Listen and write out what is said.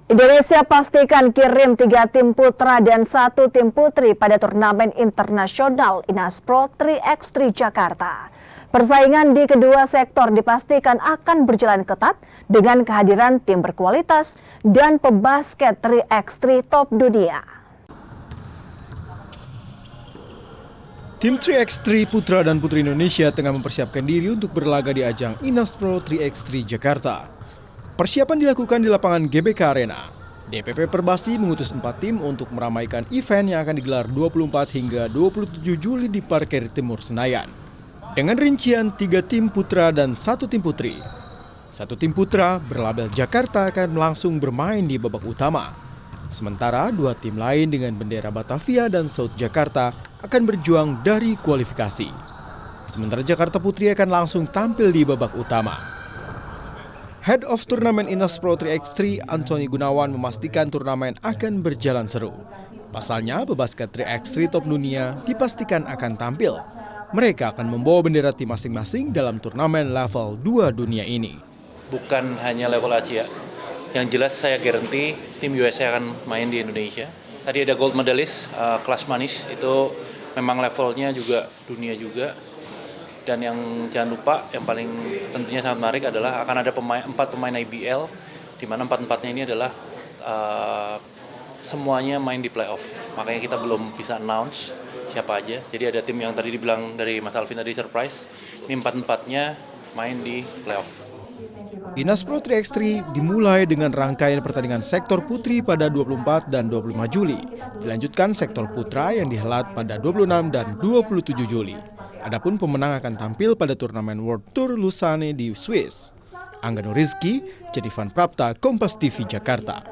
Indonesia pastikan kirim 3 tim putra dan 1 tim putri pada turnamen internasional Inaspro 3x3 Jakarta. Persaingan di kedua sektor dipastikan akan berjalan ketat dengan kehadiran tim berkualitas dan pebasket 3x3 top dunia. Tim 3x3 putra dan putri Indonesia tengah mempersiapkan diri untuk berlaga di ajang Inaspro 3x3 Jakarta. Persiapan dilakukan di lapangan GBK Arena. DPP Perbasi mengutus 4 tim untuk meramaikan event yang akan digelar 24 hingga 27 Juli di Parkir Timur Senayan. Dengan rincian 3 tim putra dan 1 tim putri. 1 tim putra berlabel Jakarta akan langsung bermain di babak utama. Sementara 2 tim lain dengan bendera Batavia dan South Jakarta akan berjuang dari kualifikasi. Sementara Jakarta Putri akan langsung tampil di babak utama. Head of Turnamen Inaspro 3x3 Antoni Gunawan memastikan turnamen akan berjalan seru. Pasalnya, pebasket 3x3 top dunia dipastikan akan tampil. Mereka akan membawa bendera tim masing-masing dalam turnamen level 2 dunia ini. Bukan hanya level Asia, yang jelas saya garanti tim USA akan main di Indonesia. Tadi ada gold medalist, kelas manis, itu memang levelnya juga dunia juga. Dan yang jangan lupa, yang paling tentunya sangat menarik adalah akan ada 4 pemain IBL, di mana 4-4-nya ini adalah semuanya main di playoff. Makanya kita belum bisa announce siapa aja. Jadi ada tim yang tadi dibilang dari Mas Alvin tadi surprise, ini 4-4-nya main di playoff. Inaspro 3x3 dimulai dengan rangkaian pertandingan sektor putri pada 24 dan 25 Juli. Dilanjutkan sektor putra yang dihelat pada 26 dan 27 Juli. Adapun pemenang akan tampil pada turnamen World Tour Lausanne di Swiss. Anggano Rizky, Jenivan Prapta, Kompas TV Jakarta.